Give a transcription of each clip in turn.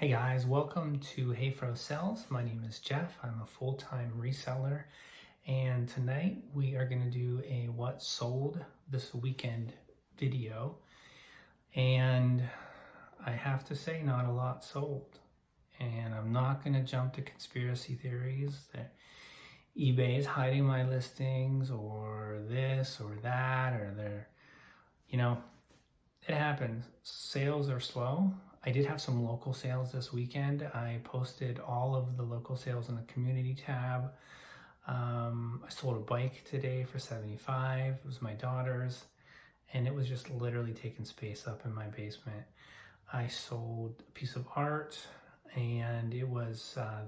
Hey guys, welcome to Hey Fro Sells. My name is Jeff. I'm a full-time reseller, and tonight we are going to do a what sold this weekend video. And I have to say, not a lot sold. And I'm not going to jump to conspiracy theories that eBay is hiding my listings or this or that, or they're, it happens. Sales are slow. I did have some local sales this weekend. I posted all of the local sales in the community tab. I sold a bike today for $75. It was my daughter's, and it was just literally taking space up in my basement. I sold a piece of art, and it was I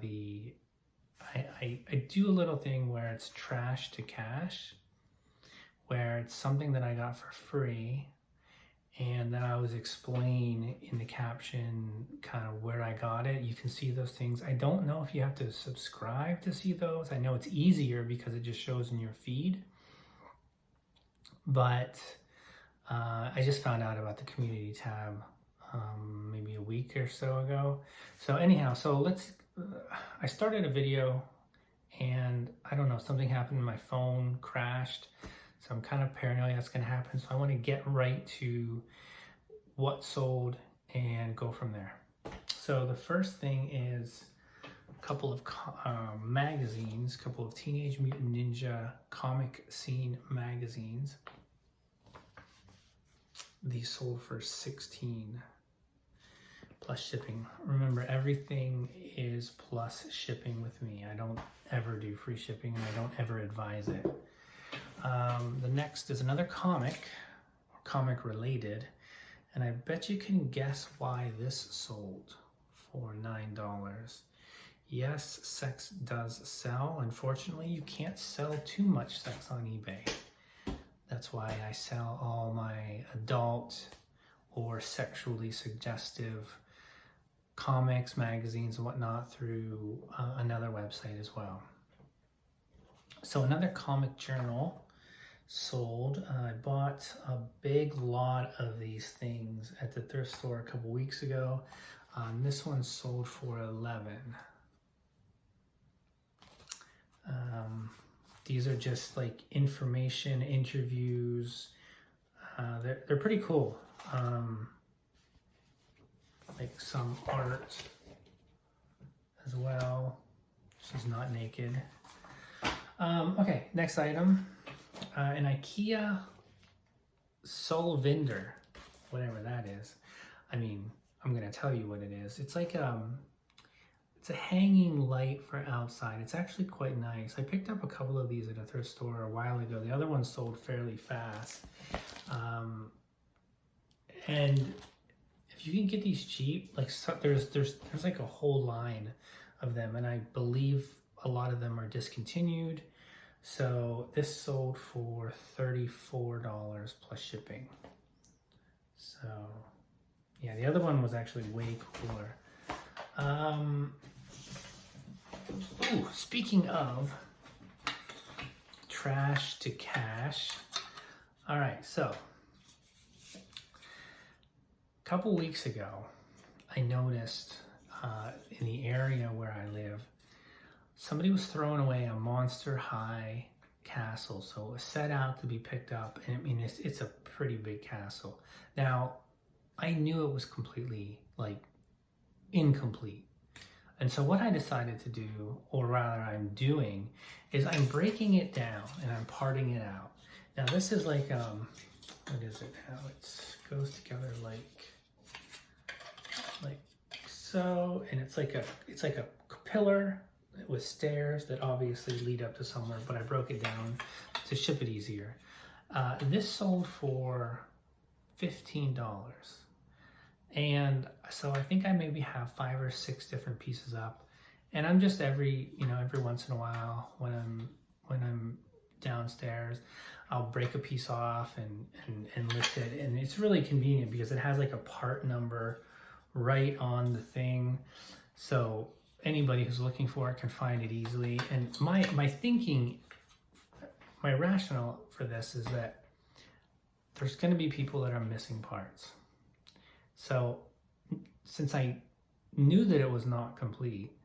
do a little thing where it's trash to cash, where it's something that I got for free. And then I was explaining in the caption kind of where I got it. You can see those things. I don't know if you have to subscribe to see those. I know it's easier because it just shows in your feed. But I just found out about the community tab maybe a week or so ago. So anyhow, I started a video and I don't know, something happened, my phone crashed. So I'm kind of paranoid that's going to happen. So I want to get right to what sold and go from there. So the first thing is a couple of magazines, a couple of Teenage Mutant Ninja comic scene magazines. These sold for $16 plus shipping. Remember, everything is plus shipping with me. I don't ever do free shipping, and I don't ever advise it. The next is another comic, or comic related, and I bet you can guess why this sold for $9. Yes, sex does sell. Unfortunately, you can't sell too much sex on eBay. That's why I sell all my adult or sexually suggestive comics, magazines, and whatnot through another website as well. So another comic journal sold. I bought a big lot of these things at the thrift store a couple weeks ago. This one sold for $11. These are just like information interviews. They're pretty cool. Like some art as well. She's not naked. Okay, next item. An IKEA salvaging, whatever that is. I mean, I'm gonna tell you what it is. It's like it's a hanging light for outside. It's actually quite nice. I picked up a couple of these at a thrift store a while ago. The other one sold fairly fast. And if you can get these cheap, like there's like a whole line of them, and I believe a lot of them are discontinued. So this sold for $34 plus shipping. So yeah, the other one was actually way cooler. Ooh, speaking of trash to cash. All right, so a couple weeks ago, I noticed in the area where I live, somebody was throwing away a monster high castle. So it was set out to be picked up. And I mean, it's a pretty big castle. Now, I knew it was completely like incomplete. And so what I decided to do, or rather I'm doing, is I'm breaking it down and I'm parting it out. Now this is like, what is it now? It goes together like so, and it's like a pillar with stairs that obviously lead up to somewhere, but I broke it down to ship it easier. This sold for $15. And so I think I maybe have 5 or 6 different pieces up. And I'm just every once in a while when I'm downstairs, I'll break a piece off and lift it. And it's really convenient because it has like a part number right on the thing. So anybody who's looking for it can find it easily. And my thinking, my rationale for this is that there's going to be people that are missing parts. So since I knew that it was not complete,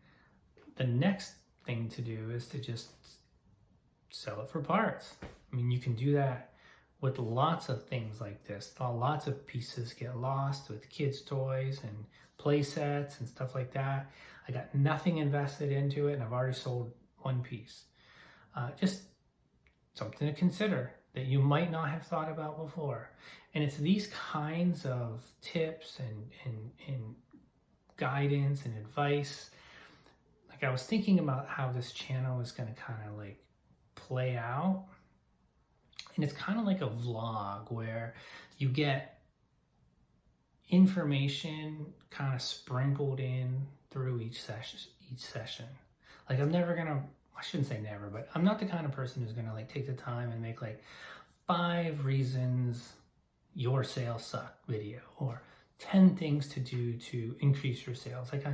the next thing to do is to just sell it for parts. I mean, you can do that with lots of things like this. Lots of pieces get lost with kids' toys and play sets and stuff like that. I got nothing invested into it, and I've already sold one piece. Just something to consider that you might not have thought about before. And it's these kinds of tips and guidance and advice. Like, I was thinking about how this channel is going to kind of like play out. And it's kind of like a vlog where you get information kind of sprinkled in through each session. Like, I'm never gonna, I shouldn't say never, but I'm not the kind of person who's gonna like take the time and make like 5 reasons your sales suck video, or 10 things to do to increase your sales. Like,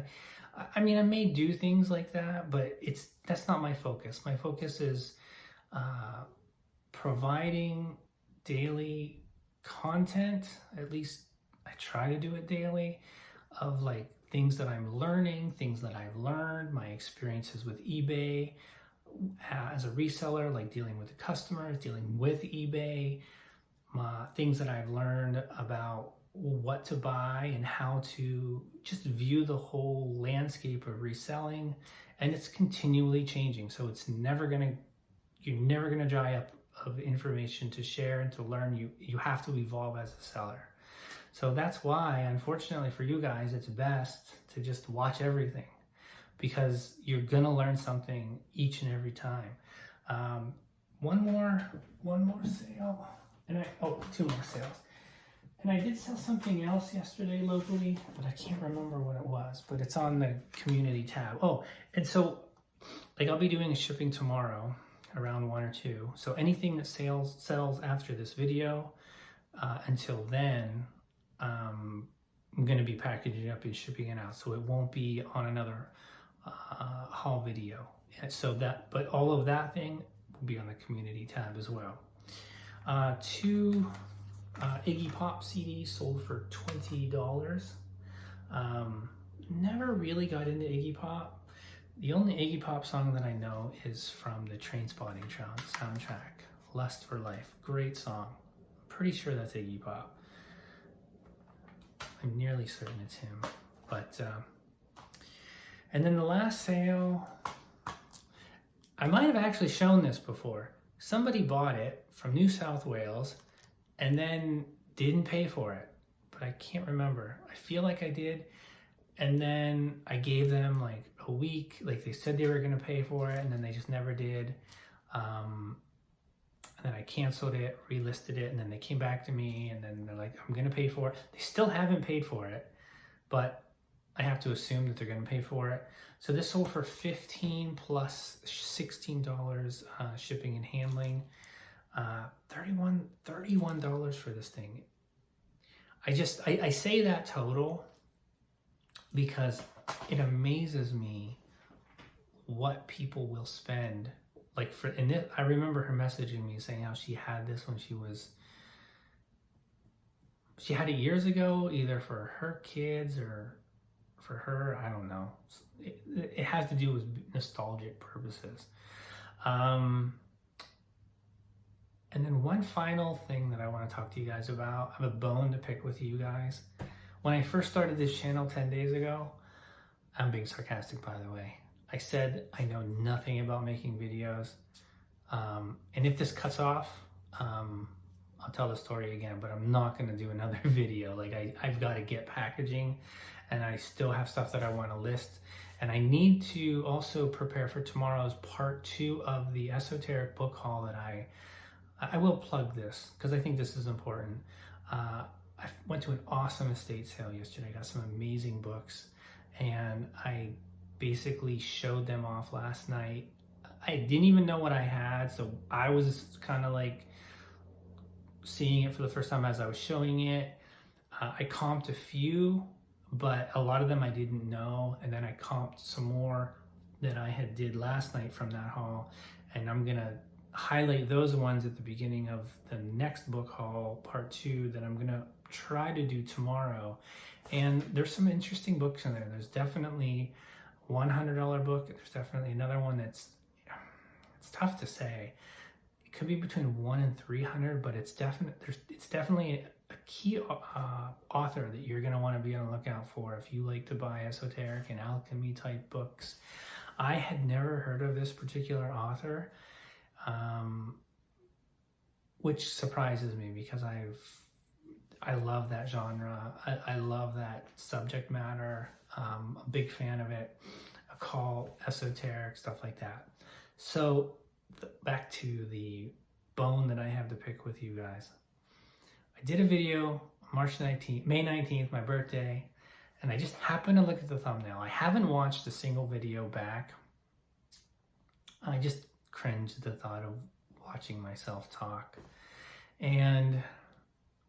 I mean, I may do things like that, but that's not my focus. My focus is providing daily content. At least I try to do it daily, of like things that I'm learning, things that I've learned, my experiences with eBay as a reseller, like dealing with the customers, dealing with eBay, things that I've learned about what to buy and how to just view the whole landscape of reselling. And it's continually changing. So you're never gonna dry up of information to share and to learn. You have to evolve as a seller. So that's why, unfortunately for you guys, it's best to just watch everything, because you're gonna learn something each and every time. One more sale, and 2 more sales. And I did sell something else yesterday locally, but I can't remember what it was, but it's on the community tab. Oh, and so like I'll be doing shipping tomorrow around 1 or 2. So anything that sells after this video, until then, I'm going to be packaging it up and shipping it out. So it won't be on another haul video. But all of that thing will be on the community tab as well. 2 Iggy Pop CDs sold for $20. Never really got into Iggy Pop. The only Iggy Pop song that I know is from the Trainspotting soundtrack, Lust for Life. Great song. Pretty sure that's Iggy Pop. I'm nearly certain it's him. But, and then the last sale, I might have actually shown this before. Somebody bought it from New South Wales and then didn't pay for it, but I can't remember. I feel like I did. And then I gave them like a week, like they said they were gonna pay for it, and then they just never did. And then I canceled it, relisted it, and then they came back to me, and then they're like, I'm gonna pay for it. They still haven't paid for it, but I have to assume that they're gonna pay for it. So this sold for $15 plus $16 shipping and handling. $31 for this thing. I say that total because it amazes me what people will spend. Like I remember her messaging me saying how she had this when she had it years ago, either for her kids or for her, I don't know. It has to do with nostalgic purposes. And then one final thing that I want to talk to you guys about. I have a bone to pick with you guys. When I first started this channel 10 days ago, I'm being sarcastic, by the way, I said I know nothing about making videos. And if this cuts off, I'll tell the story again, but I'm not going to do another video. Like I've got to get packaging, and I still have stuff that I want to list. And I need to also prepare for tomorrow's part 2 of the esoteric book haul that I will plug this because I think this is important. I went to an awesome estate sale yesterday. I got some amazing books, and I basically showed them off last night. I didn't even know what I had, so I was kind of like seeing it for the first time as I was showing it. I comped a few, but a lot of them I didn't know, and then I comped some more that I had did last night from that haul, and I'm gonna highlight those ones at the beginning of the next book haul, part 2, that I'm going to try to do tomorrow. And there's some interesting books in there. There's definitely $100 book. There's definitely another one it's tough to say. It could be between 100 and 300, but it's definitely a key author that you're going to want to be on the lookout for if you like to buy esoteric and alchemy type books. I had never heard of this particular author, which surprises me because I love that genre. I love that subject matter. I'm a big fan of it. Occult, esoteric, stuff like that. So back to the bone that I have to pick with you guys. I did a video May 19th, my birthday, and I just happened to look at the thumbnail. I haven't watched a single video back. I just cringed at the thought of watching myself talk. And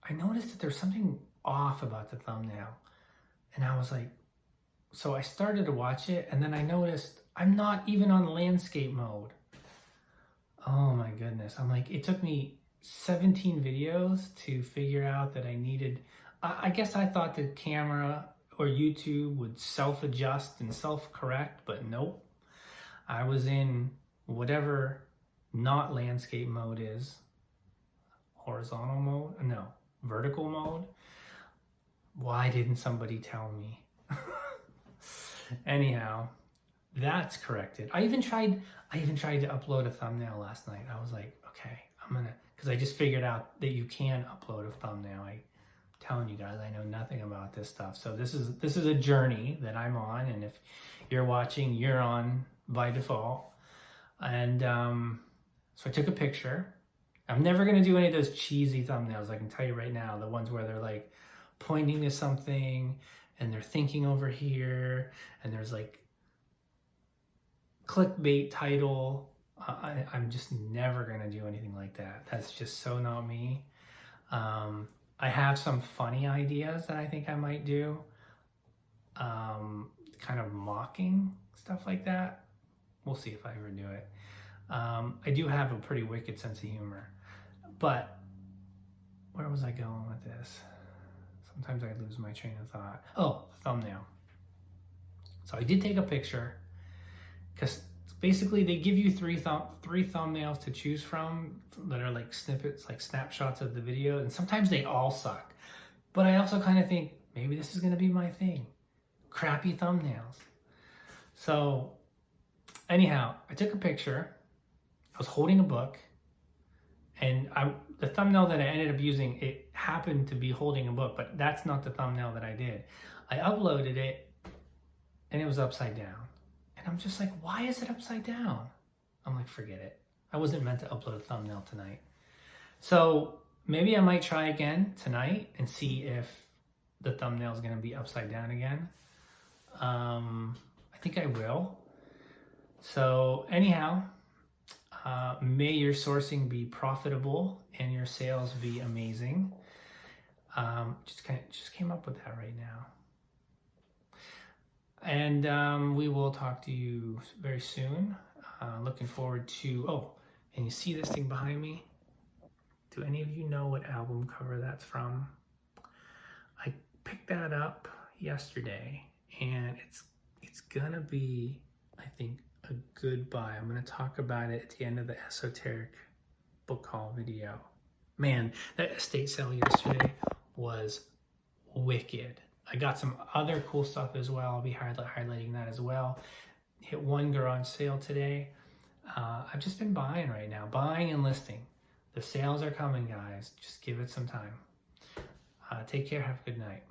I noticed that there's something off about the thumbnail. And I was like, so I started to watch it, and then I noticed I'm not even on landscape mode. Oh my goodness. I'm like, it took me 17 videos to figure out that I needed, I guess I thought the camera or YouTube would self-adjust and self-correct, but nope. I was in whatever not landscape mode is. Horizontal mode? No, vertical mode. Why didn't somebody tell me? Anyhow, that's corrected. I even tried to upload a thumbnail last night. I was like, okay, because I just figured out that you can upload a thumbnail. I'm telling you guys, I know nothing about this stuff. So this is a journey that I'm on, and if you're watching, you're on by default. And so I took a picture. I'm never gonna do any of those cheesy thumbnails. I can tell you right now, the ones where they're like pointing to something and they're thinking over here, and there's like clickbait title. I'm just never gonna do anything like that. That's just so not me. I have some funny ideas that I think I might do, kind of mocking stuff like that. We'll see if I ever do it. I do have a pretty wicked sense of humor, but where was I going with this? Sometimes I lose my train of thought. Oh, thumbnail. So I did take a picture, because basically they give you three thumbnails to choose from that are like snippets, like snapshots of the video, and sometimes they all suck. But I also kind of think maybe this is going to be my thing. Crappy thumbnails. So anyhow, I took a picture. I was holding a book, and the thumbnail that I ended up using, it happened to be holding a book, but that's not the thumbnail that I did. I uploaded it, and it was upside down. And I'm just like, why is it upside down? I'm like, forget it. I wasn't meant to upload a thumbnail tonight. So maybe I might try again tonight and see if the thumbnail is going to be upside down again. I think I will. So anyhow, may your sourcing be profitable and your sales be amazing. Just came up with that right now. And we will talk to you very soon. Looking forward to, and you see this thing behind me? Do any of you know what album cover that's from? I picked that up yesterday, and it's gonna be, I think, a good buy. I'm gonna talk about it at the end of the esoteric book haul video. Man, that estate sale yesterday was wicked. I got some other cool stuff as well. I'll be highlighting that as well. Hit one garage sale today. I've just been buying right now, buying and listing. The sales are coming, guys. Just give it some time. Take care. Have a good night.